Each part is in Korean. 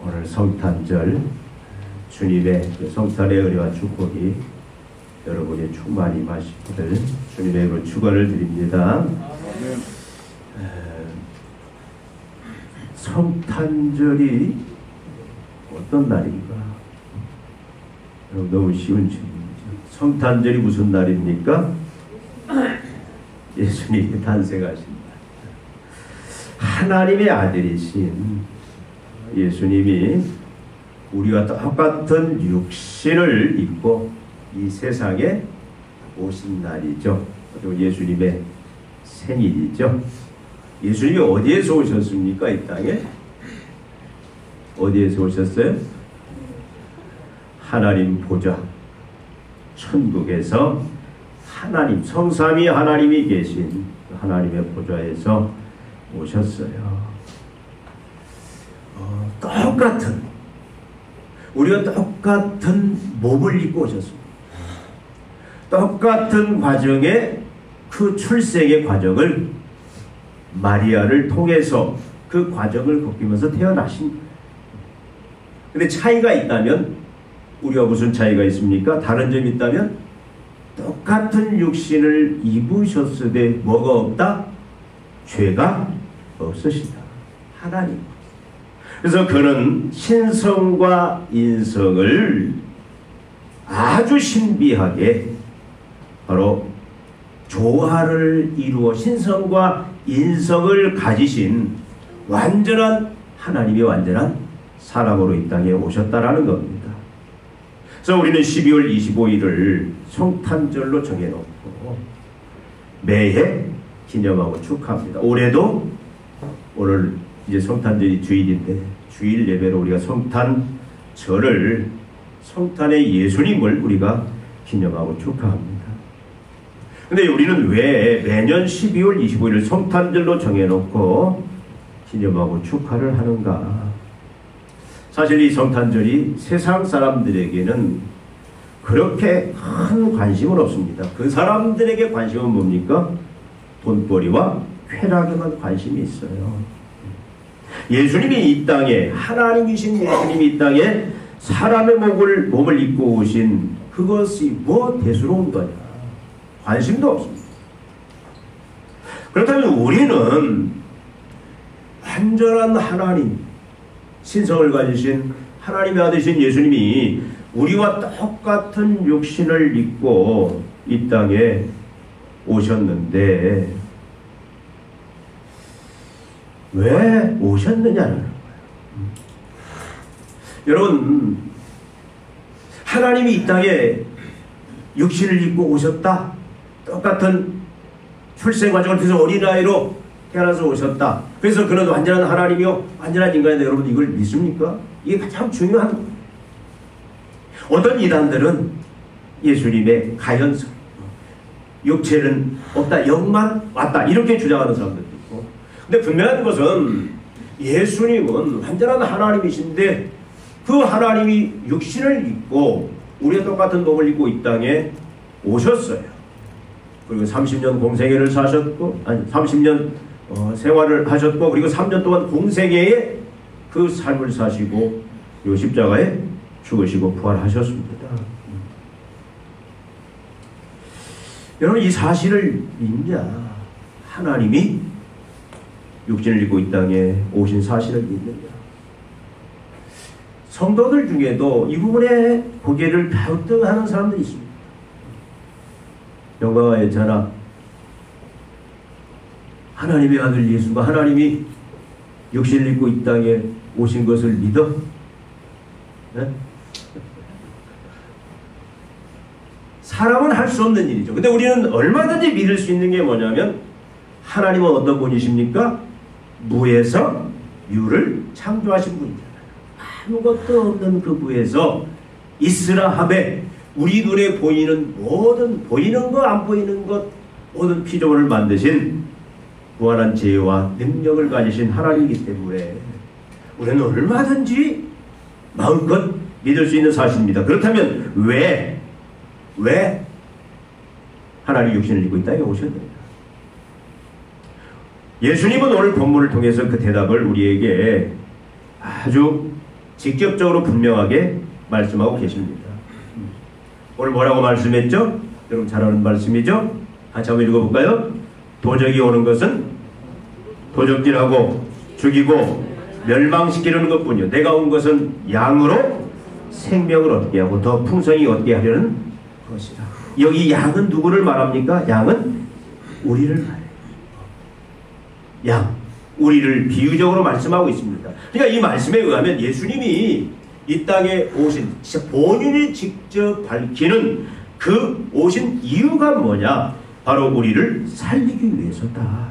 오늘 성탄절 주님의 성탄의 은혜와 축복이 여러분의 충만히 마시기를 주님의 이름으로 축원을 드립니다. 성탄절이 어떤 날인가? 너무 쉬운 질문이죠. 성탄절이 무슨 날입니까? 예수님이 탄생하신 날. 하나님의 아들이신 예수님이 우리와 똑같은 육신을 입고 이 세상에 오신 날이죠. 그리고 예수님의 생일이죠. 예수님이 어디에서 오셨습니까? 이 땅에? 어디에서 오셨어요? 하나님 보좌, 천국에서 하나님, 성삼위 하나님이 계신 하나님의 보좌에서 오셨어요. 똑같은, 우리가 똑같은 몸을 입고 오셨습니다. 똑같은 과정의 그 출생의 과정을 마리아를 통해서 그 과정을 겪으면서 태어나신. 근데 차이가 있다면, 우리가 무슨 차이가 있습니까? 다른 점이 있다면 똑같은 육신을 입으셨으되 뭐가 없다? 죄가 없으시다. 하나님. 그래서 그는 신성과 인성을 아주 신비하게 바로 조화를 이루어 신성과 인성을 가지신 완전한 하나님의 완전한 사람으로 이 땅에 오셨다라는 겁니다. 그래서 우리는 12월 25일을 성탄절로 정해놓고 매해 기념하고 축하합니다. 올해도 오늘 이제 성탄절이 주일인데 주일 예배로 우리가 성탄절을, 성탄의 예수님을 우리가 기념하고 축하합니다. 근데 우리는 왜 매년 12월 25일을 성탄절로 정해놓고 기념하고 축하를 하는가? 사실 이 성탄절이 세상 사람들에게는 그렇게 큰 관심은 없습니다. 그 사람들에게 관심은 뭡니까? 돈벌이와 쾌락에만 관심이 있어요. 예수님이 이 땅에, 하나님이신 예수님이 이 땅에 사람의 몸을 입고 오신 그것이 뭐 대수로운 거냐? 관심도 없습니다. 그렇다면 우리는 완전한 하나님, 신성을 가지신 하나님의 아들이신 예수님이 우리와 똑같은 육신을 입고 이 땅에 오셨는데 왜 오셨느냐는 거예요. 여러분, 하나님이 이 땅에 육신을 입고 오셨다. 똑같은 출생 과정을 통해서 어린아이로 태어나서 오셨다. 그래서 그는 완전한 하나님이요 완전한 인간인데 여러분 이걸 믿습니까? 이게 가장 중요한. 어떤 이단들은 예수님의 가연성, 육체는 없다, 영만 왔다 이렇게 주장하는 사람들도 있고, 근데 분명한 것은 예수님은 완전한 하나님이신데 그 하나님이 육신을 입고 우리와 똑같은 몸을 입고 이 땅에 오셨어요. 그리고 30년 공생애를 사셨고, 아니 30년 생활을 하셨고, 그리고 3년 동안 공생애에 그 삶을 사시고 요 십자가에 죽으시고 부활하셨습니다. 여러분 이 사실을 믿냐? 하나님이 육신을 입고 이 땅에 오신 사실을 믿느냐? 성도들 중에도 이 부분에 고개를 갸우뚱하는 사람들이 있습니다. 영광과 예찬아, 하나님의 아들 예수가 하나님이 육신을 입고 이 땅에 오신 것을 믿어? 네? 사람은 할 수 없는 일이죠. 근데 우리는 얼마든지 믿을 수 있는 게 뭐냐면, 하나님은 어떤 분이십니까? 무에서 유를 창조하신 분이잖아요. 아무것도 없는 그 무에서 있으라 하되 우리 눈에 보이는 모든, 보이는 것 안 보이는 것 모든 피조물을 만드신 무한한 지혜와 능력을 가지신 하나님이기 때문에 우리는 얼마든지 마음껏 믿을 수 있는 사실입니다. 그렇다면 왜 하나님 육신을 입고 이 땅에 오셨느냐? 예수님은 오늘 본문을 통해서 그 대답을 우리에게 아주 직접적으로 분명하게 말씀하고 계십니다. 오늘 뭐라고 말씀했죠? 여러분 잘 아는 말씀이죠? 같이 한번 읽어볼까요? 도적이 오는 것은 도적질하고 죽이고 멸망시키려는 것뿐이요 내가 온 것은 양으로 생명을 얻게 하고 더 풍성히 얻게 하려는 것이다. 여기 양은 누구를 말합니까? 양은 우리를 말해요. 양, 우리를 비유적으로 말씀하고 있습니다. 그러니까 이 말씀에 의하면 예수님이 이 땅에 오신 진짜 본인이 직접 밝히는 그 오신 이유가 뭐냐? 바로 우리를 살리기 위해서다.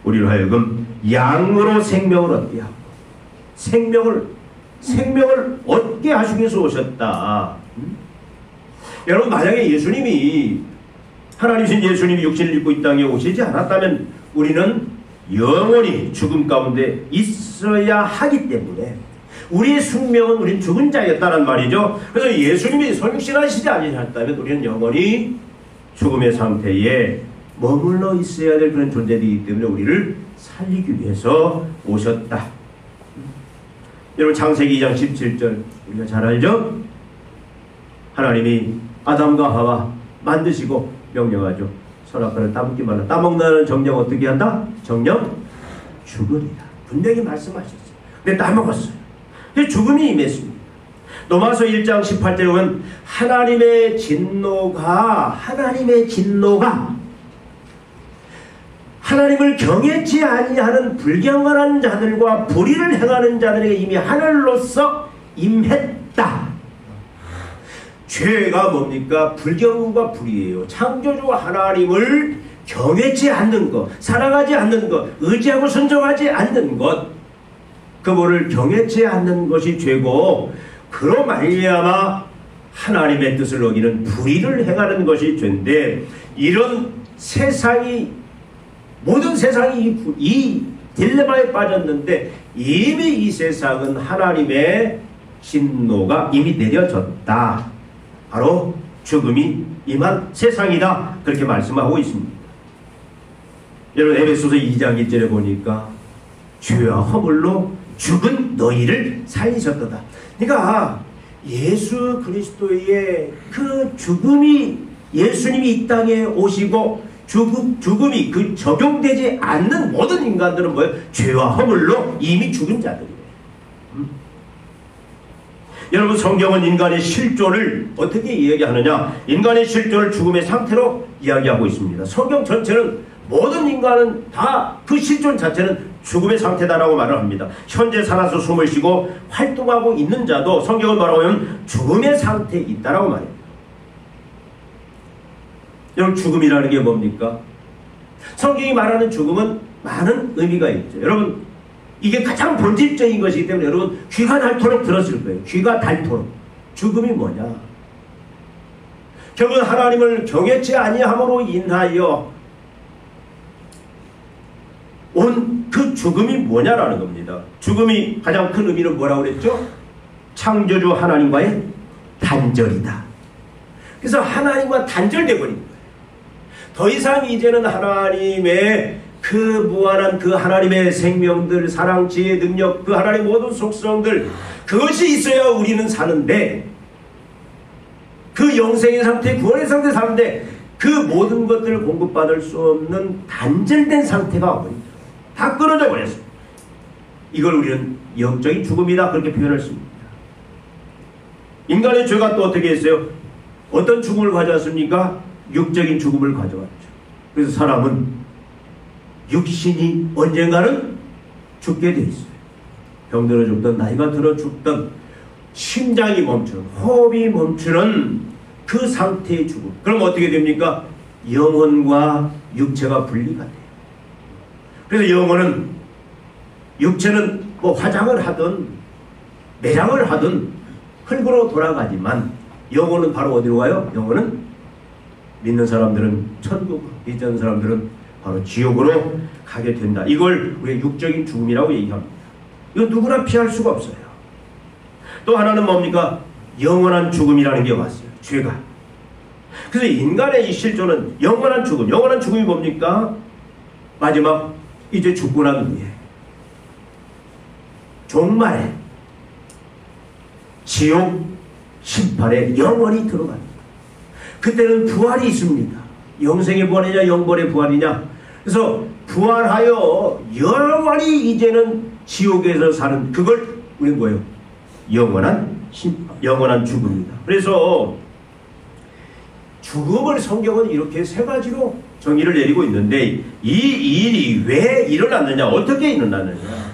우리를 하여금 양으로 생명을 얻게 하고 생명을 얻게 하시기 위해서 오셨다. 여러분 만약에 예수님이 하나님이신 예수님이 육신을 입고 이 땅에 오시지 않았다면 우리는 영원히 죽음 가운데 있어야 하기 때문에 우리의 숙명은 우린 죽은 자였다는 말이죠. 그래서 예수님이 성육신하시지 아니셨다면 우리는 영원히 죽음의 상태에 머물러 있어야 될 그런 존재이기 때문에 우리를 살리기 위해서 오셨다. 여러분 창세기 2장 17절 우리가 잘 알죠? 하나님이 아담과 하와 만드시고 명령하죠. 선악과를 따먹지 말라. 따먹는 정령 어떻게 한다? 정령 죽으리라. 분명히 말씀하셨어요. 근데 따먹었어요. 죽음이 임했습니다. 로마서 1장 18절에 보면 하나님의 진노가 하나님을 경외치 아니하는 불경건한 자들과 불의를 행하는 자들에게 이미 하늘로서 임했다. 죄가 뭡니까? 불경과 불의예요. 창조주 하나님을 경외치 않는 것, 사랑하지 않는 것, 의지하고 순종하지 않는 것, 그분을 경외치 않는 것이 죄고 그로 말미암아 하나님의 뜻을 어기는 불의를 행하는 것이 죄인데 이런 모든 세상이 이 딜레마에 빠졌는데 이미 이 세상은 하나님의 진노가 이미 내려졌다. 바로 죽음이 임한 세상이다. 그렇게 말씀하고 있습니다. 여러분 에베소서 2장 1절에 보니까 죄와 허물로 죽은 너희를 살리셨도다. 그러니까 예수 그리스도의 그 죽음이 예수님이 이 땅에 오시고 죽음이 그 적용되지 않는 모든 인간들은 뭐예요? 죄와 허물로 이미 죽은 자들이에요. 여러분 성경은 인간의 실존을 어떻게 이야기하느냐? 인간의 실존을 죽음의 상태로 이야기하고 있습니다. 성경 전체는 모든 인간은 다 그 실존 자체는 죽음의 상태다라고 말을 합니다. 현재 살아서 숨을 쉬고 활동하고 있는 자도 성경을 말하고 하면 죽음의 상태에 있다라고 말해요. 여러분 죽음이라는 게 뭡니까? 성경이 말하는 죽음은 많은 의미가 있죠. 여러분 이게 가장 본질적인 것이기 때문에 여러분 귀가 닳도록 들었을 거예요. 귀가 닳도록. 죽음이 뭐냐? 결국은 하나님을 경외치 아니함으로 인하여 온 그 죽음이 뭐냐라는 겁니다. 죽음이 가장 큰 의미는 뭐라고 그랬죠? 창조주 하나님과의 단절이다. 그래서 하나님과 단절되어 버린 거예요. 더 이상 이제는 하나님의 그 무한한 그 하나님의 생명들, 사랑, 지혜, 능력, 그 하나님의 모든 속성들 그것이 있어야 우리는 사는데 그 영생의 상태, 구원의 상태 사는데 그 모든 것들을 공급받을 수 없는 단절된 상태가 오거든요. 다 끊어져 버렸어요. 이걸 우리는 영적인 죽음이다 그렇게 표현했습니다. 인간의 죄가 또 어떻게 했어요? 어떤 죽음을 가져왔습니까? 육적인 죽음을 가져왔죠. 그래서 사람은 육신이 언젠가는 죽게 돼 있어요. 병들어 죽든 나이가 들어 죽든 심장이 멈추는, 호흡이 멈추는 그 상태의 죽음. 그럼 어떻게 됩니까? 영혼과 육체가 분리가 돼요. 그래서 육체는 뭐 화장을 하든 매장을 하든 흙으로 돌아가지만 영혼은 바로 어디로 가요? 영혼은 믿는 사람들은 천국, 믿지 않는 사람들은 바로 지옥으로 가게 된다. 이걸 우리의 육적인 죽음이라고 얘기합니다. 이거 누구나 피할 수가 없어요. 또 하나는 뭡니까? 영원한 죽음이라는 게 왔어요. 죄가. 그래서 인간의 이 실존은 영원한 죽음. 영원한 죽음이 뭡니까? 마지막 이제 죽고 난 후에 종말에 지옥 심판에 영원히 들어갑니다. 그때는 부활이 있습니다. 영생의 부활이냐 영벌의 부활이냐. 그래서 부활하여 영원히 이제는 지옥에서 사는, 그걸 우리는 뭐예요? 영원한 죽음이다. 그래서 죽음을 성경은 이렇게 세 가지로 정의를 내리고 있는데, 이 일이 왜 일어났느냐, 어떻게 일어났느냐.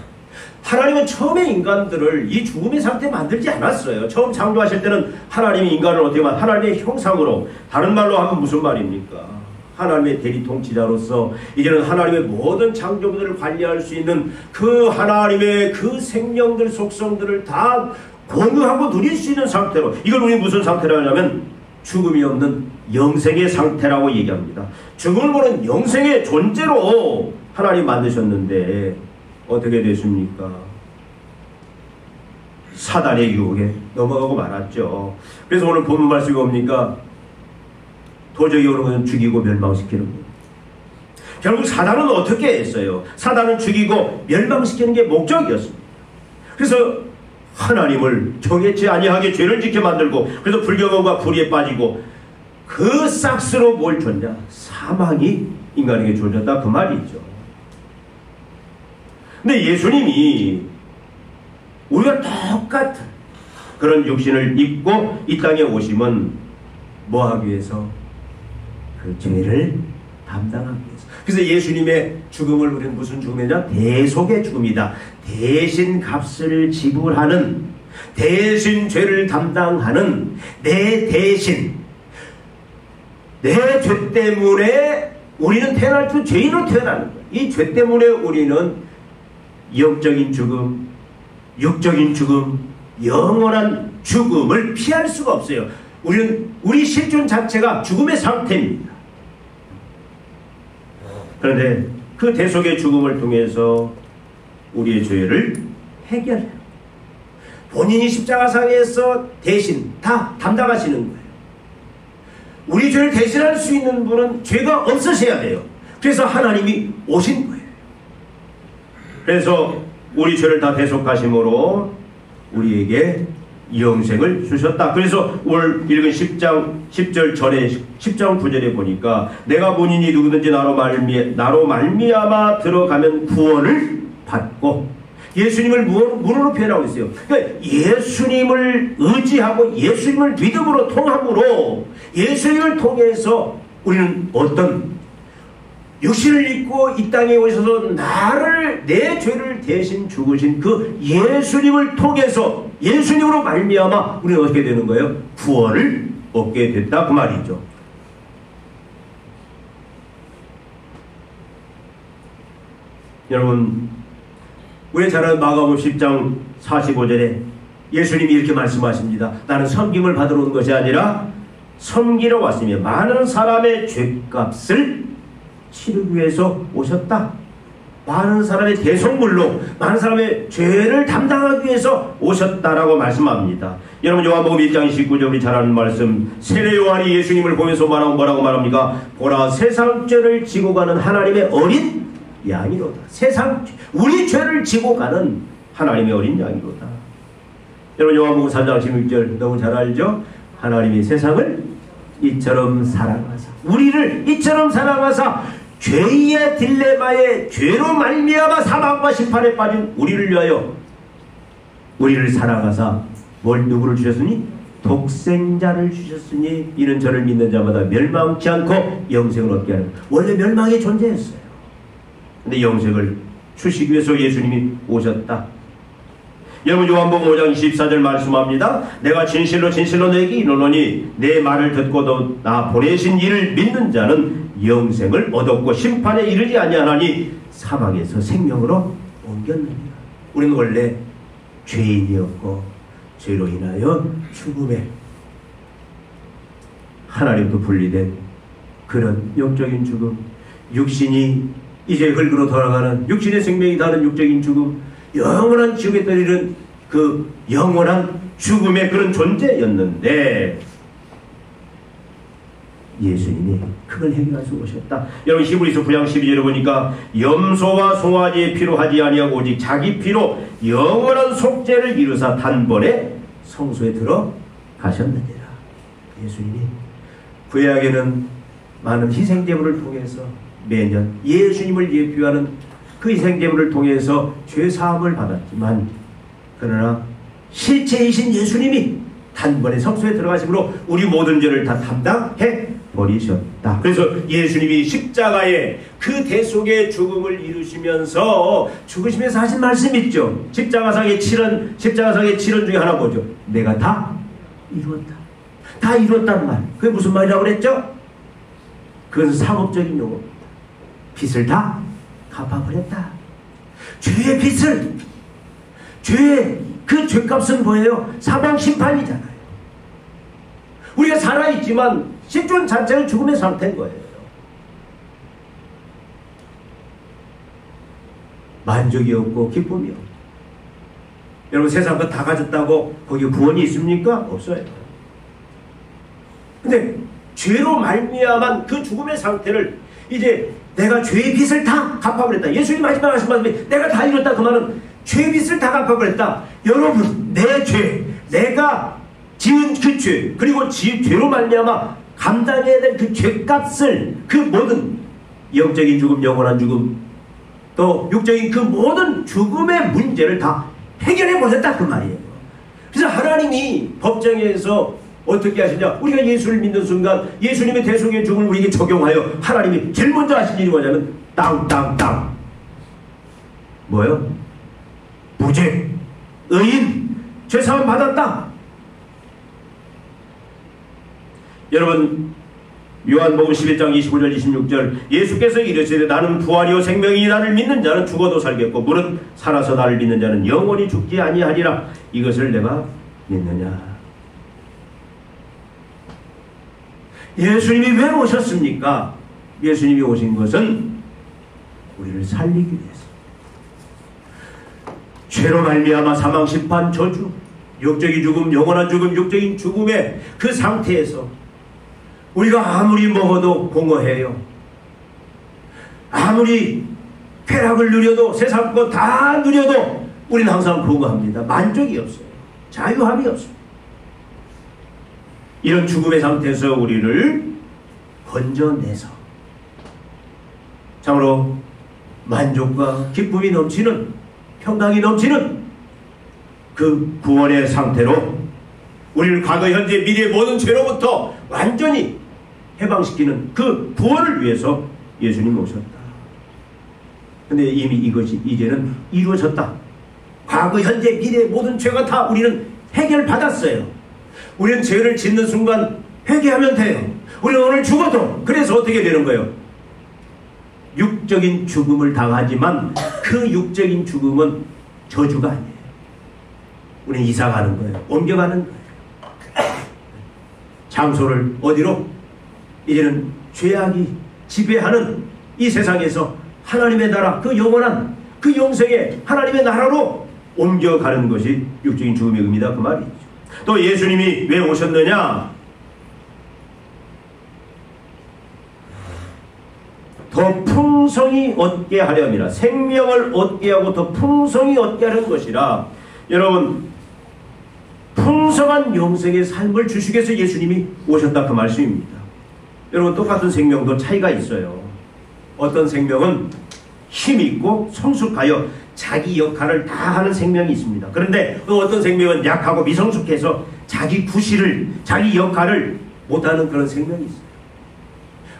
하나님은 처음에 인간들을 이 죽음의 상태에 만들지 않았어요. 처음 창조하실 때는 하나님이 인간을 어떻게 하나님의 형상으로, 다른 말로 하면 무슨 말입니까? 하나님의 대리 통치자로서 이제는 하나님의 모든 창조물들을 관리할 수 있는 그 하나님의 그 생명들, 속성들을 다 공유하고 누릴 수 있는 상태로, 이걸 우리 무슨 상태라고 하냐면 죽음이 없는 영생의 상태라고 얘기합니다. 죽음을 보는 영생의 존재로 하나님 만드셨는데 어떻게 됐습니까? 사단의 유혹에 넘어가고 말았죠. 그래서 오늘 본문 말씀이 뭡니까? 도저히 오는 것은 죽이고 멸망시키는 거예요. 결국 사단은 어떻게 했어요? 사단은 죽이고 멸망시키는 게 목적이었습니다. 그래서 하나님을 정했지 아니하게 죄를 짓게 만들고, 그래서 불경험과 불의에 빠지고, 그 싹스로 뭘 줬냐? 사망이 인간에게 주어졌다, 그 말이죠. 근데 예수님이 우리가 똑같은 그런 육신을 입고 이 땅에 오심은 뭐 하기 위해서? 그 죄를 담당하기 위해서. 그래서 예수님의 죽음을 우리는 무슨 죽음이냐? 대속의 죽음이다. 대신 값을 지불하는, 대신 죄를 담당하는, 내 대신, 내 죄 때문에 우리는 태어날 때 죄인으로 태어나는 거예요. 이 죄 때문에 우리는 영적인 죽음, 육적인 죽음, 영원한 죽음을 피할 수가 없어요. 우리는 우리 실존 자체가 죽음의 상태입니다. 그런데 그 대속의 죽음을 통해서 우리의 죄를 해결해요. 본인이 십자가상에서 대신 다 담당하시는 거예요. 우리 죄를 대신할 수 있는 분은 죄가 없으셔야 돼요. 그래서 하나님이 오신 거예요. 그래서 우리 죄를 다 대속하심으로 우리에게 영생을 주셨다. 그래서 오늘 읽은 10절 전에 10장 9절에 보니까 내가 본인이 누구든지 나로 말미암아 들어가면 구원을 받고, 예수님을 문으로 표현하고 있어요. 그러니까 예수님을 의지하고 예수님을 믿음으로 통함으로 예수님을 통해서 우리는 어떤 육신을 입고 이 땅에 오셔서 내 죄를 대신 죽으신 그 예수님을 통해서, 예수님으로 말미암아 우리는 어떻게 되는 거예요? 구원을 얻게 됐다, 그 말이죠. 여러분, 우리 잘 아는 마가복음 10장 45절에 예수님이 이렇게 말씀하십니다. 나는 섬김을 받으러 온 것이 아니라 섬기러 왔으며 많은 사람의 죄값을 치르기 위해서 오셨다. 많은 사람의 대속물로 많은 사람의 죄를 담당하기 위해서 오셨다라고 말씀합니다. 여러분, 요한복음 1장 19절 우리 잘 아는 말씀, 세례 요한이 예수님을 보면서 뭐라고 말합니까? 보라, 세상 죄를 지고 가는 하나님의 어린 양이로다. 우리 죄를 지고 가는 하나님의 어린 양이로다. 여러분, 요한복음 3장 16절 너무 잘 알죠? 하나님이 세상을 이처럼 사랑하사, 우리를 이처럼 사랑하사 죄의 딜레마에 죄로 말미암아 사망과 심판에 빠진 우리를 위하여 우리를 사랑하사 누구를 주셨으니? 독생자를 주셨으니 이는 저를 믿는 자마다 멸망치 않고 영생을 얻게 하는. 원래 멸망이 존재했어요. 근데 영생을 주시기 위해서 예수님이 오셨다. 여러분, 요한복음 5장 24절 말씀합니다. 내가 진실로 너에게 이르노니 내 말을 듣고도 나 보내신 이를 믿는 자는 영생을 얻었고 심판에 이르지 아니하나니 사망에서 생명으로 옮겼느니라. 우리는 원래 죄인이었고 죄로 인하여 죽음에 하나님도 분리된 그런 영적인 죽음, 육신이 이제 흙으로 돌아가는, 육신의 생명이 다른 육적인 죽음, 영원한 지옥에 떨리는 그 영원한 죽음의 그런 존재였는데 예수님이 그걸 해결해서 오셨다. 여러분, 히브리서 9장 12절에 보니까 염소와 송아지의 피로 하지 아니하고 오직 자기 피로 영원한 속죄를 이루사 단번에 성소에 들어가셨느니라. 예수님이 구약에는 많은 희생제물을 통해서 매년 예수님을 예표하는 그 희생제물을 통해서 죄사함을 받았지만, 그러나 실체이신 예수님이 단번에 성소에 들어가심으로 우리 모든 죄를 다 담당해 버리셨다. 그래서 예수님이 십자가의 그 대속의 죽음을 이루시면서 죽으시면서 하신 말씀이 있죠. 십자가상의 7원 중에 하나 뭐죠? 내가 다 이루었다. 다 이루었단 말. 그게 무슨 말이라고 그랬죠? 그건 상업적인 용어입니다. 빚을 다 갚아버렸다. 죄의 빚을, 죄의 그 죄값은 뭐예요? 사망 심판이잖아요. 우리가 살아있지만 실존 자체는 죽음의 상태인 거예요. 만족이 없고 기쁨이 없고. 여러분, 세상 거 다 가졌다고 거기에 구원이 있습니까? 없어요. 근데 죄로 말미암은 그 죽음의 상태를 이제 내가 죄의 빚을 다 갚아버렸다. 예수님 마지막 하신 말씀이 내가 다 이뤘다. 그 말은 죄의 빚을 다 갚아버렸다. 여러분, 내 죄, 내가 지은 그 죄, 그리고 죄로 말미암아 감당해야 될 그 죄값을, 그 모든 영적인 죽음, 영원한 죽음, 또 육적인 그 모든 죽음의 문제를 다 해결해 버렸다 그 말이에요. 그래서 하나님이 법정에서 어떻게 하시냐? 우리가 예수를 믿는 순간 예수님의 대속의 죽음을 우리에게 적용하여 하나님이 제일 먼저 하신 일이 뭐냐면 땅 뭐요? 무죄, 의인, 죄사함 받았다. 여러분, 요한복음 11장 25절 26절 예수께서 이르시되 나는 부활이요 생명이니 나를 믿는 자는 죽어도 살겠고 무릇 살아서 나를 믿는 자는 영원히 죽지 아니하리라. 이것을 내가 믿느냐? 예수님이 왜 오셨습니까? 예수님이 오신 것은 우리를 살리기 위해서. 죄로 말미암아 사망, 심판, 저주, 육적인 죽음, 영원한 죽음, 육적인 죽음의 그 상태에서 우리가 아무리 먹어도 공허해요. 아무리 쾌락을 누려도, 세상 것 다 누려도 우리는 항상 공허합니다. 만족이 없어요. 자유함이 없어요. 이런 죽음의 상태에서 우리를 건져내서 참으로 만족과 기쁨이 넘치는, 평강이 넘치는 그 구원의 상태로 우리를 과거, 현재, 미래의 모든 죄로부터 완전히 해방시키는 그 구원을 위해서 예수님이 오셨다. 근데 이미 이것이 이제는 이루어졌다. 과거, 현재, 미래의 모든 죄가 다 우리는 해결받았어요. 우리는 죄를 짓는 순간 회개하면 돼요. 우리는 오늘 죽어도, 그래서 어떻게 되는 거예요? 육적인 죽음을 당하지만 그 육적인 죽음은 저주가 아니에요. 우리는 이사가는 거예요. 옮겨가는 거예요. 장소를 어디로? 이제는 죄악이 지배하는 이 세상에서 하나님의 나라, 그 영원한 그 영생의 하나님의 나라로 옮겨가는 것이 육적인 죽음의 의미다 그 말이죠. 또 예수님이 왜 오셨느냐? 더 풍성히 얻게 하려니라. 생명을 얻게 하고 더 풍성히 얻게 하는 것이라. 여러분, 풍성한 영생의 삶을 주시기 위해서 예수님이 오셨다 그 말씀입니다. 여러분, 똑같은 생명도 차이가 있어요. 어떤 생명은 힘있고 성숙하여 자기 역할을 다 하는 생명이 있습니다. 그런데 또 어떤 생명은 약하고 미성숙해서 자기 구실을, 자기 역할을 못하는 그런 생명이 있어요.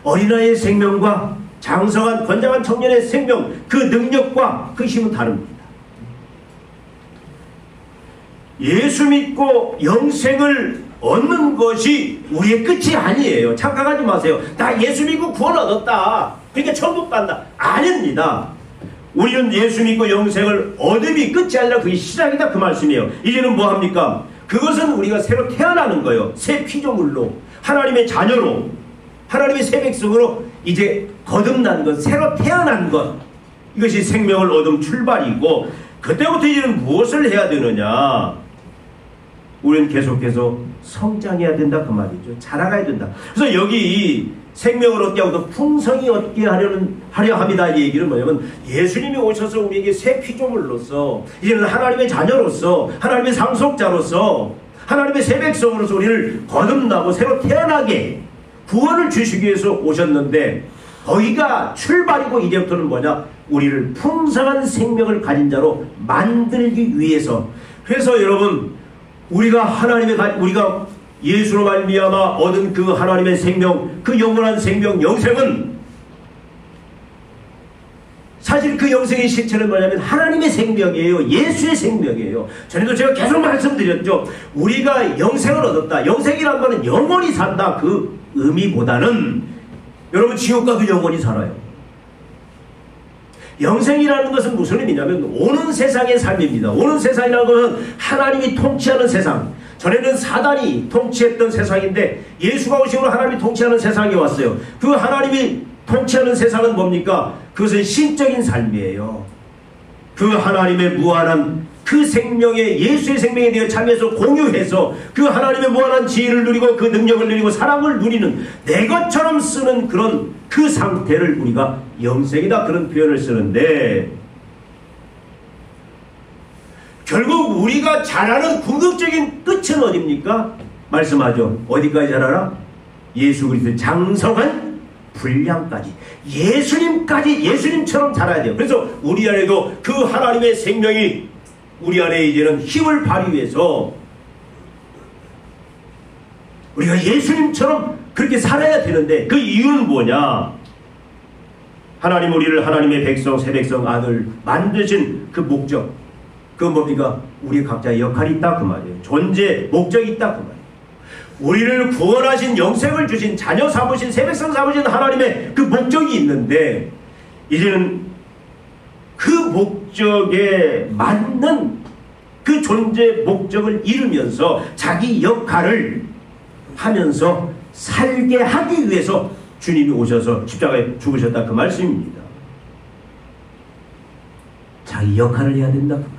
어린아이의 생명과 장성한 건장한 청년의 생명, 그 능력과 그 힘은 다릅니다. 예수 믿고 영생을 얻는 것이 우리의 끝이 아니에요. 착각하지 마세요. 나 예수 믿고 구원 얻었다, 그러니까 천국 간다. 아닙니다. 우리는 예수 믿고 영생을 얻음이 끝이 아니라 그게 시작이다 그 말씀이에요. 이제는 뭐 합니까? 그것은 우리가 새로 태어나는 거예요. 새 피조물로, 하나님의 자녀로, 하나님의 새 백성으로 이제 거듭난 것, 새로 태어난 것, 이것이 생명을 얻음 출발이고, 그때부터 이제는 무엇을 해야 되느냐? 우리는 계속해서 성장해야 된다 그 말이죠. 자라가야 된다. 그래서 여기 이 생명을 얻게 하고 더 풍성히 얻게 하려 합니다. 이 얘기는 뭐냐면 예수님이 오셔서 우리에게 새 피조물로서, 이제는 하나님의 자녀로서, 하나님의 상속자로서 하나님의 새 백성으로서 우리를 거듭나고 새로 태어나게 구원을 주시기 위해서 오셨는데, 거기가 출발이고 이제부터는 뭐냐? 우리를 풍성한 생명을 가진 자로 만들기 위해서. 그래서 여러분, 우리가 예수로 말미암아 얻은 그 하나님의 생명, 그 영원한 생명, 영생은 사실 그 영생의 실체는 뭐냐면 하나님의 생명이에요. 예수의 생명이에요. 전에도 제가 계속 말씀드렸죠. 우리가 영생을 얻었다. 영생이란 말은 영원히 산다. 그 의미보다는 여러분, 지옥 가도 영원히 살아요. 영생이라는 것은 무슨 의미냐면 오는 세상의 삶입니다. 오는 세상이라는 것은 하나님이 통치하는 세상. 전에는 사단이 통치했던 세상인데 예수가 오시고 하나님이 통치하는 세상에 왔어요. 그 하나님이 통치하는 세상은 뭡니까? 그것은 신적인 삶이에요. 그 하나님의 무한한 그 생명에, 예수의 생명에 대해 참여해서 공유해서 그 하나님의 무한한 지혜를 누리고 그 능력을 누리고 사랑을 누리는 내 것처럼 쓰는 그런 그 상태를 우리가 영생이다, 그런 표현을 쓰는데, 결국 우리가 잘하는 궁극적인 끝은 어디입니까? 말씀하죠. 어디까지 잘하라? 예수 그리스도의 장성한 분량까지, 예수님처럼 자라야 돼요. 그래서 우리 안에도 그 하나님의 생명이 우리 안에 이제는 힘을 발휘해서 우리가 예수님처럼 그렇게 살아야 되는데, 그 이유는 뭐냐? 하나님 우리를 하나님의 백성, 새 백성, 아들 만드신 그 목적, 그 뭡니까? 우리 각자의 역할이 있다 그 말이에요. 존재, 목적이 있다 그 말이에요. 우리를 구원하신, 영생을 주신, 자녀 삼으신, 새 백성 삼으신 하나님의 그 목적이 있는데, 이제는 그 목적에 맞는 그 존재 목적을 이루면서 자기 역할을 하면서 살게 하기 위해서 주님이 오셔서 십자가에 죽으셨다 그 말씀입니다. 자기 역할을 해야 된다 그 말.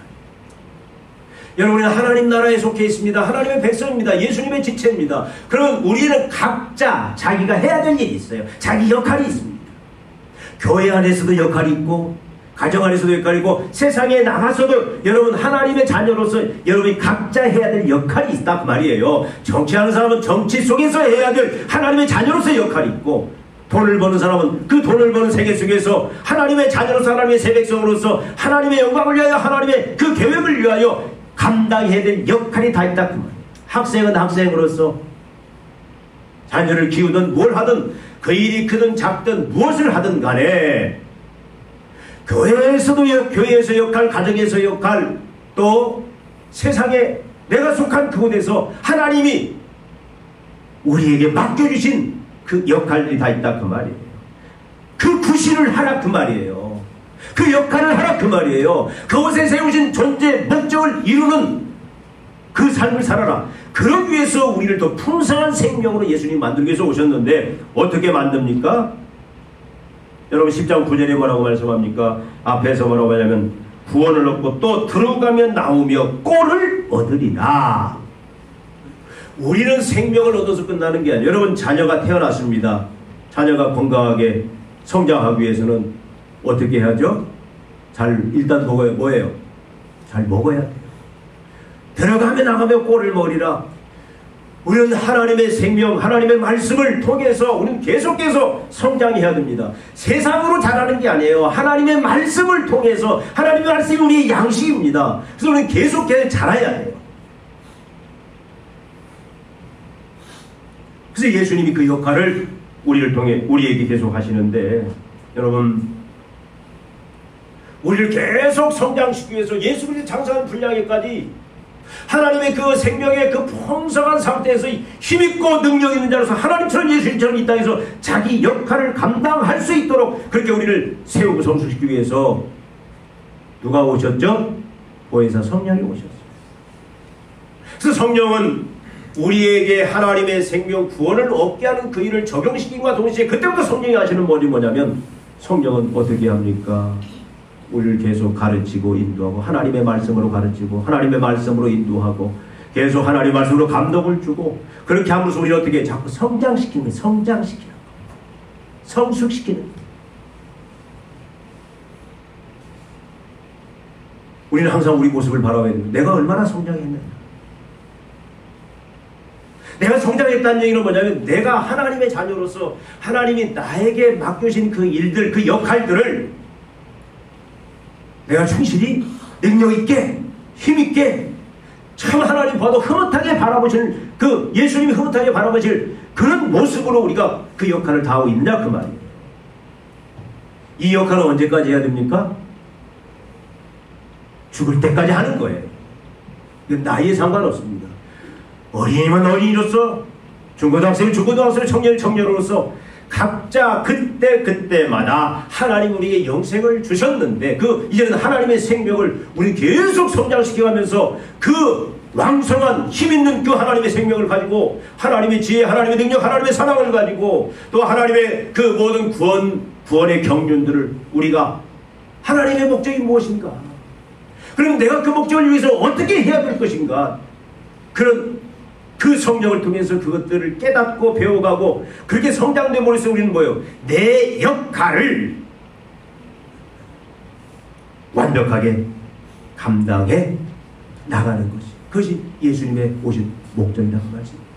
여러분은 하나님 나라에 속해 있습니다. 하나님의 백성입니다. 예수님의 지체입니다. 그럼 우리는 각자 자기가 해야 될 일이 있어요. 자기 역할이 있습니다. 교회 안에서도 역할이 있고, 가정 안에서도 역할이 있고, 세상에 나가서도 여러분 하나님의 자녀로서 여러분이 각자 해야 될 역할이 있다 그 말이에요. 정치하는 사람은 정치 속에서 해야 될 하나님의 자녀로서 역할이 있고, 돈을 버는 사람은 그 돈을 버는 세계 속에서 하나님의 자녀로서, 하나님의 새 백성으로서 하나님의 영광을 위하여, 하나님의 그 계획을 위하여 감당해야 될 역할이 다 있다 그 말이에요. 학생은 학생으로서 자녀를 키우든 뭘 하든, 그 일이 크든 작든 무엇을 하든 간에 교회에서 역할, 가정에서 역할, 또 세상에 내가 속한 그곳에서 하나님이 우리에게 맡겨주신 그 역할들이 다 있다 그 말이에요. 그 구실을 하라 그 말이에요. 그 역할을 하라 그 말이에요. 그곳에 세우신 존재 목적을 이루는 그 삶을 살아라. 그러기 위해서 우리를 더 풍성한 생명으로 예수님 만들기 위해서 오셨는데, 어떻게 만듭니까? 여러분 10장 9절에 뭐라고 말씀합니까? 앞에서 뭐라고 하냐면 구원을 얻고 또 들어가면 나오며 꼴을 얻으리라. 우리는 생명을 얻어서 끝나는 게 아니에요. 여러분 자녀가 태어났습니다. 자녀가 건강하게 성장하기 위해서는 어떻게 해야죠? 일단 뭐예요? 잘 먹어야 돼요. 들어가면 나가며 꼴을 먹으리라. 우리는 하나님의 생명, 하나님의 말씀을 통해서 우리는 계속해서 성장해야 됩니다. 세상으로 자라는 게 아니에요. 하나님의 말씀을 통해서, 하나님의 말씀이 우리의 양식입니다. 그래서 우리는 계속해서 자라야 해요. 그래서 예수님이 그 역할을 우리를 통해 우리에게 계속 하시는데, 여러분 우리를 계속 성장시키기 위해서 예수 그리스도의 장성한 분량에까지 하나님의 그 생명의 그 풍성한 상태에서 힘있고 능력 있는 자로서 하나님처럼 예수님처럼 이 땅에서 자기 역할을 감당할 수 있도록 그렇게 우리를 세우고 성숙시키기 위해서 누가 오셨죠? 보혜사 성령이 오셨어요. 그래서 성령은 우리에게 하나님의 생명 구원을 얻게 하는 그 일을 적용시킨과 동시에 그때부터 성령이 하시는 뭐냐면, 성령은 어떻게 합니까? 우리를 계속 가르치고 인도하고, 하나님의 말씀으로 가르치고 하나님의 말씀으로 인도하고 계속 하나님의 말씀으로 감동을 주고, 그렇게 함으로써 우리를 어떻게 자꾸 성장시키는, 성장시키는, 성숙시키는. 우리는 항상 우리 모습을 바라봐야 됩니다. 내가 얼마나 성장했느냐. 내가 성장했다는 얘기는 뭐냐면 내가 하나님의 자녀로서 하나님이 나에게 맡겨진 그 일들, 그 역할들을 내가 충실히 능력있게 힘있게 참 하나님 봐도 흐뭇하게 바라보실 그 예수님이 흐뭇하게 바라보실 그런 모습으로 우리가 그 역할을 다하고 있느냐 그 말이에요. 이 역할은 언제까지 해야 됩니까? 죽을 때까지 하는 거예요. 이건 나이에 상관없습니다. 어린이면 어린이로서, 중고등학생은 중고등학생, 청년은 청년으로서 각자 그때마다 하나님 우리에게 영생을 주셨는데 이제는 하나님의 생명을 우리 계속 성장시켜가면서 그 왕성한 힘있는 그 하나님의 생명을 가지고 하나님의 지혜, 하나님의 능력, 하나님의 사랑을 가지고 또 하나님의 그 모든 구원의 경륜들을 우리가 하나님의 목적이 무엇인가? 그럼 내가 그 목적을 위해서 어떻게 해야 될 것인가? 그 성령을 통해서 그것들을 깨닫고 배워가고 그렇게 성장됨으로써 우리는 뭐예요? 내 역할을 완벽하게 감당해 나가는 것이 그것이 예수님의 오신 목적이라고 말씀입니다.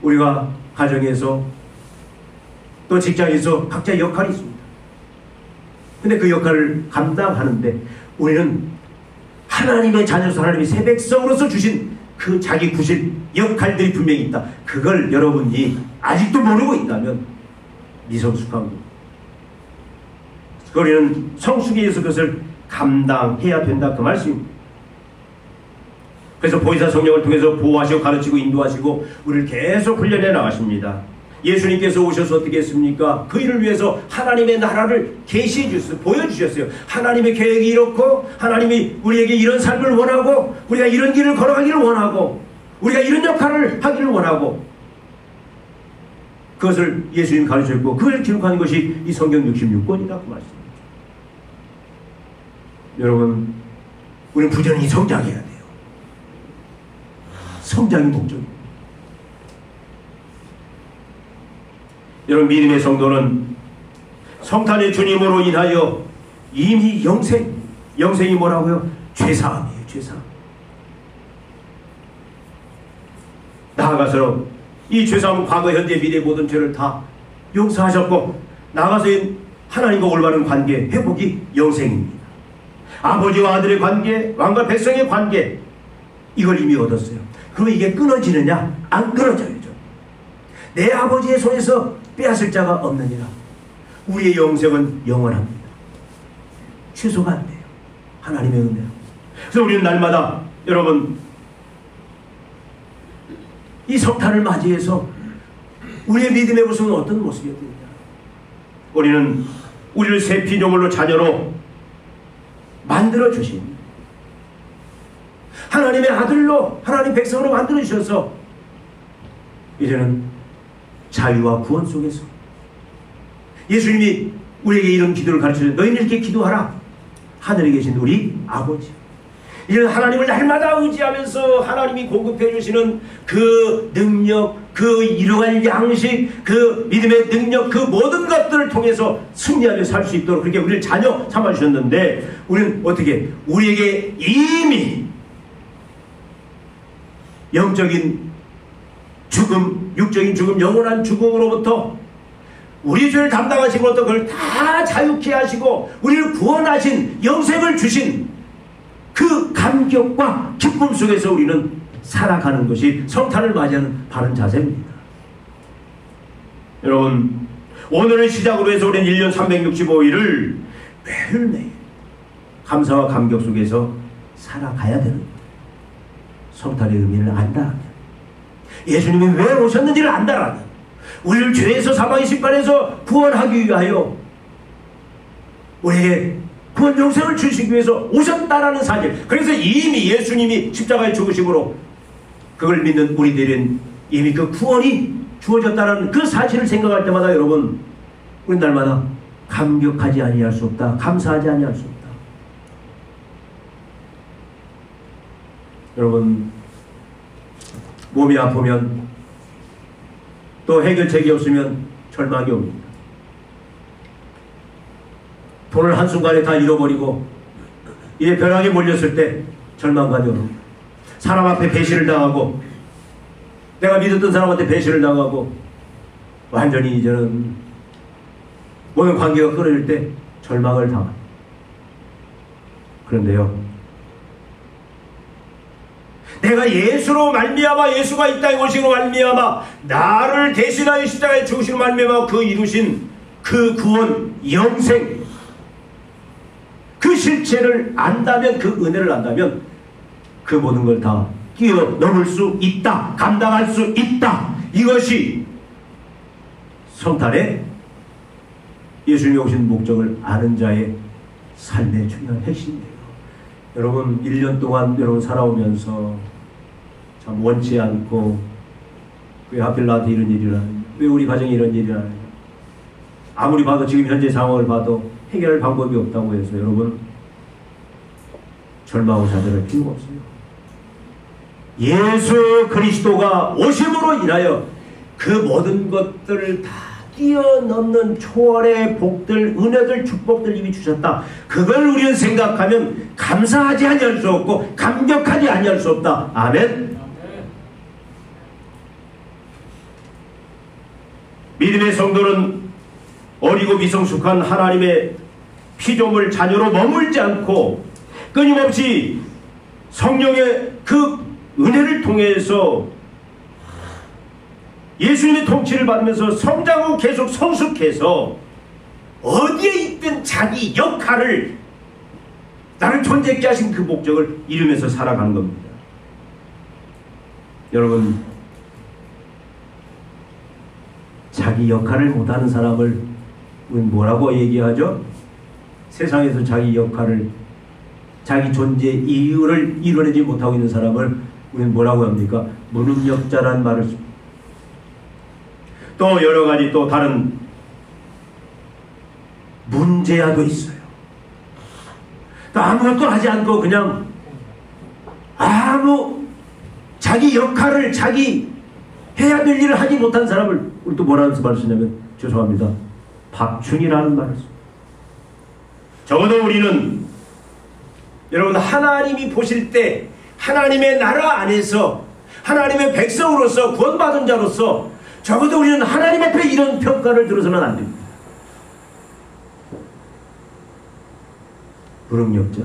우리가 가정에서 또 직장에서 각자 역할이 있습니다. 근데 그 역할을 감당하는데 우리는 하나님의 자녀로서 하나님의 새 백성으로서 주신 그 자기 구실 역할들이 분명히 있다. 그걸 여러분이 아직도 모르고 있다면 미성숙한 겁니다. 우리는 성숙에 의해서 그것을 감당해야 된다 그 말씀입니다. 그래서 보혜사 성령을 통해서 보호하시고 가르치고 인도하시고 우리를 계속 훈련해 나가십니다. 예수님께서 오셔서 어떻게 했습니까? 그 일을 위해서 하나님의 나라를 계시해 주셨어요. 보여주셨어요. 하나님의 계획이 이렇고 하나님이 우리에게 이런 삶을 원하고 우리가 이런 길을 걸어가기를 원하고 우리가 이런 역할을 하기를 원하고 그것을 예수님 가르쳤고 그걸 기록하는 것이 이 성경 66권이라고 말씀입니다. 여러분 우리는 부지런히 성장해야 돼요. 성장이 목적입니다. 여러분 믿음의 성도는 성탄의 주님으로 인하여 이미 영생이 뭐라고요? 죄사함이에요. 죄사함. 나아가서 이 죄사함은 과거 현재 미래 모든 죄를 다 용서하셨고 나아가서 하나님과 올바른 관계 회복이 영생입니다. 아버지와 아들의 관계, 왕과 백성의 관계 이걸 이미 얻었어요. 그러면 이게 끊어지느냐? 안 끊어져야죠. 내 아버지의 손에서 빼앗을 자가 없느니라. 우리의 영생은 영원합니다. 취소가 안 돼요. 하나님의 은혜로. 그래서 우리는 날마다 여러분 이 성탄을 맞이해서 우리의 믿음의 모습은 어떤 모습이었습니까? 우리는 우리를 새 피조물로 자녀로 만들어주신 하나님의 아들로 하나님 백성으로 만들어주셔서 이제는 자유와 구원 속에서 예수님이 우리에게 이런 기도를 가르쳐줘요. 너희는 이렇게 기도하라. 하늘에 계신 우리 아버지. 이런 하나님을 날마다 의지하면서 하나님이 공급해 주시는 그 능력, 그 이러한 양식, 그 믿음의 능력, 그 모든 것들을 통해서 승리하며 살 수 있도록 그렇게 우리를 자녀 삼아주셨는데 우리는 어떻게? 우리에게 이미 영적인 죽음, 육적인 죽음, 영원한 죽음으로부터 우리 죄를 담당하시고부터 그걸 다 자유케 하시고 우리를 구원하신 영생을 주신 그 감격과 기쁨 속에서 우리는 살아가는 것이 성탄을 맞이하는 바른 자세입니다. 여러분 오늘을 시작으로 해서 우리는 1년 365일을 매일매일 감사와 감격 속에서 살아가야 되는 거예요. 성탄의 의미를 안다라면 예수님이 왜 오셨는지를 안다라면 우리를 죄에서 사망의 심판에서 구원하기 위하여 우리에게 구원 영생을 주시기 위해서 오셨다라는 사실. 그래서 이미 예수님이 십자가에 죽으심으로 그걸 믿는 우리들은 이미 그 구원이 주어졌다는 그 사실을 생각할 때마다 여러분 우리 날마다 감격하지 아니할 수 없다. 감사하지 아니할 수 없다. 여러분 몸이 아프면 또 해결책이 없으면 절망이 옵니다. 돈을 한순간에 다 잃어버리고 이제 벼락에 몰렸을 때 절망감이 옵니다. 사람 앞에 배신을 당하고 내가 믿었던 사람한테 배신을 당하고 완전히 이제는 모든 관계가 끊어질 때 절망을 당합니다. 그런데요, 내가 예수로 말미암아, 예수가 이 땅에 오시고 말미암아 나를 대신하여 십자가에 죽으시고 말미암아 그 이루신 그 구원, 영생, 그 실체를 안다면, 그 은혜를 안다면 그 모든 걸 다 뛰어넘을 수 있다, 감당할 수 있다. 이것이 성탄에 예수님이 오신 목적을 아는 자의 삶의 중요한 핵심이에요. 여러분, 1년 동안 여러분 살아오면서 참 원치 않고, 왜 하필 나한테 이런 일이 일어나냐, 왜 우리 가정에 이런 일이 일어나냐, 아무리 봐도 지금 현재 상황을 봐도 해결할 방법이 없다고 해서 여러분 절망하고 좌절할 필요가 없어요. 예수 그리스도가 오심으로 인하여 그 모든 것들을 다 뛰어넘는 초월의 복들, 은혜들, 축복들 이미 주셨다. 그걸 우리는 생각하면 감사하지 아니할 수 없고 감격하지 아니할 수 없다. 아멘. 믿음의 성도는 어리고 미성숙한 하나님의 피조물 자녀로 머물지 않고 끊임없이 성령의 그 은혜를 통해서 예수님의 통치를 받으면서 성장하고 계속 성숙해서 어디에 있든 자기 역할을, 나를 존재있게 하신 그 목적을 이루면서 살아가는 겁니다. 여러분, 자기 역할을 못하는 사람을 우리는 뭐라고 얘기하죠? 세상에서 자기 역할을, 자기 존재 이유를 이뤄내지 못하고 있는 사람을 우리는 뭐라고 합니까? 무능력자란 말을 씁니다. 또 여러 가지 또 다른 문제야도 있어요. 또 아무것도 하지 않고 그냥 아무 자기 역할을, 자기 해야 될 일을 하지 못한 사람을 우리 또 뭐라고 말을 쓰냐면, 죄송합니다, 밥충이라는 말을 씁니다. 적어도 우리는 여러분, 하나님이 보실 때 하나님의 나라 안에서 하나님의 백성으로서 구원받은 자로서 적어도 우리는 하나님 앞에 이런 평가를 들어서는 안 됩니다. 무능력자,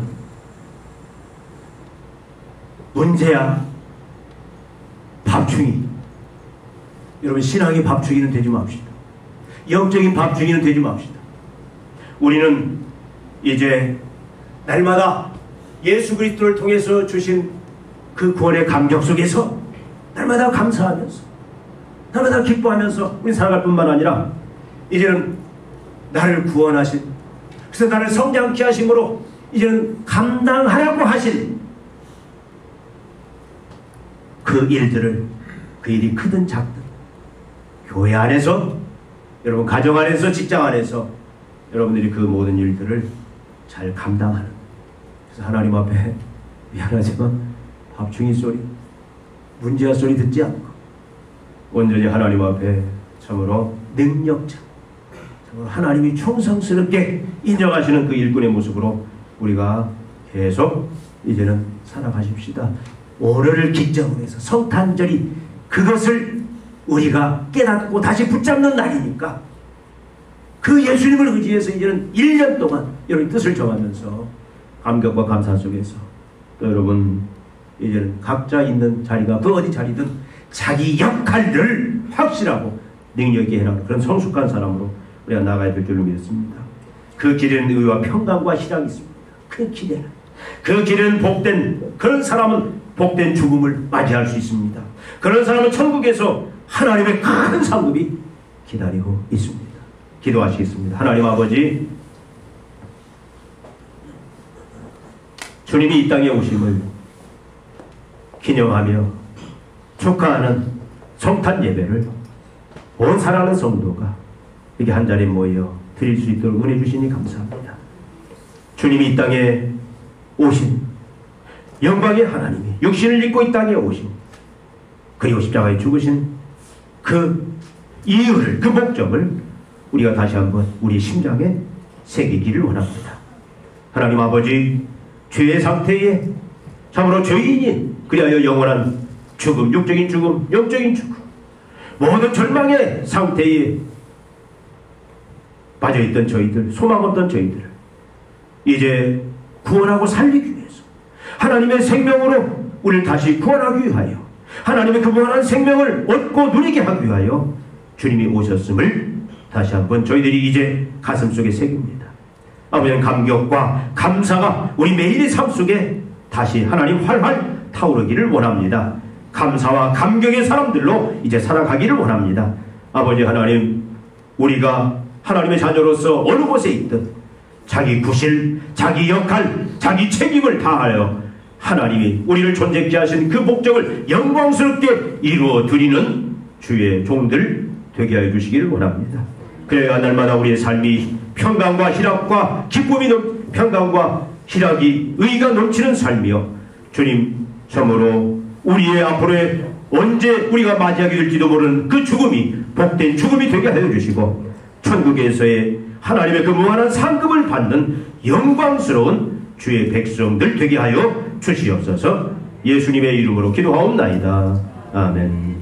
문제야, 밥충이. 여러분, 신앙의 밥충이는 되지 맙시다. 영적인 밥충이는 되지 맙시다. 우리는 이제 날마다 예수 그리스도를 통해서 주신 그 구원의 감격 속에서 날마다 감사하면서, 날마다 기뻐하면서 우리 살아갈 뿐만 아니라 이제는 나를 구원하신, 그래서 나를 성장케 하심으로 이제는 감당하라고 하신 그 일들을, 그 일이 크든 작든 교회 안에서, 여러분 가정 안에서, 직장 안에서 여러분들이 그 모든 일들을 잘 감당하는, 그래서 하나님 앞에 미안하지만 밥충이 소리, 문제야 소리 듣지 않고 온전히 하나님 앞에 참으로 능력자, 참으로 하나님이 충성스럽게 인정하시는 그 일꾼의 모습으로 우리가 계속 이제는 살아가십시다. 오늘을 기점으로 해서 성탄절이 그것을 우리가 깨닫고 다시 붙잡는 날이니까, 그 예수님을 의지해서 이제는 1년 동안 여러분 뜻을 정하면서 감격과 감사 속에서 또 여러분 이제는 각자 있는 자리가 그 어디 자리든 자기 역할을 확실하고 능력 있게 해라, 그런 성숙한 사람으로 우리가 나가야 될 줄로 믿습니다. 그 길에는 의와 평강과 희락이 있습니다. 그 길에는, 그 길은 복된, 그런 사람은 복된 죽음을 맞이할 수 있습니다. 그런 사람은 천국에서 하나님의 큰 상급이 기다리고 있습니다. 기도하시겠습니다. 하나님 아버지, 주님이 이 땅에 오심을 기념하며 축하하는 성탄 예배를 온 사랑하는 성도가 이렇게 한자리에 모여 드릴 수 있도록 은혜 주시니 감사합니다. 주님이 이 땅에 오신 영광의 하나님이 육신을 입고 이 땅에 오신, 그리고 십자가에 죽으신 그 이유를, 그 목적을 우리가 다시 한번 우리 심장에 새기기를 원합니다. 하나님 아버지, 죄의 상태에 참으로 죄인인, 그리하여 영원한 죽음, 육적인 죽음, 영적인 죽음, 모든 절망의 상태에 빠져있던 저희들, 소망 없던 저희들을 이제 구원하고 살리기 위해서 하나님의 생명으로 우리를 다시 구원하기 위하여 하나님의 그 무한한 생명을 얻고 누리게 하기 위하여 주님이 오셨음을 다시 한번 저희들이 이제 가슴속에 새깁니다. 아버지는 감격과 감사가 우리 매일의 삶 속에 다시 하나님 활활 타오르기를 원합니다. 감사와 감격의 사람들로 이제 살아가기를 원합니다. 아버지 하나님, 우리가 하나님의 자녀로서 어느 곳에 있든 자기 구실, 자기 역할, 자기 책임을 다하여 하나님이 우리를 존재케 하신 그 목적을 영광스럽게 이루어 드리는 주의 종들 되게 하여 주시기를 원합니다. 그래야 날마다 우리의 삶이 평강과 희락과 기쁨이 평강과 희락이 의가 넘치는 삶이요, 주님 참으로 우리의 앞으로의 언제 우리가 맞이하게 될지도 모르는 그 죽음이 복된 죽음이 되게 하여 주시고 천국에서의 하나님의 그 무한한 상급을 받는 영광스러운 주의 백성들 되게 하여 주시옵소서. 예수님의 이름으로 기도하옵나이다. 아멘.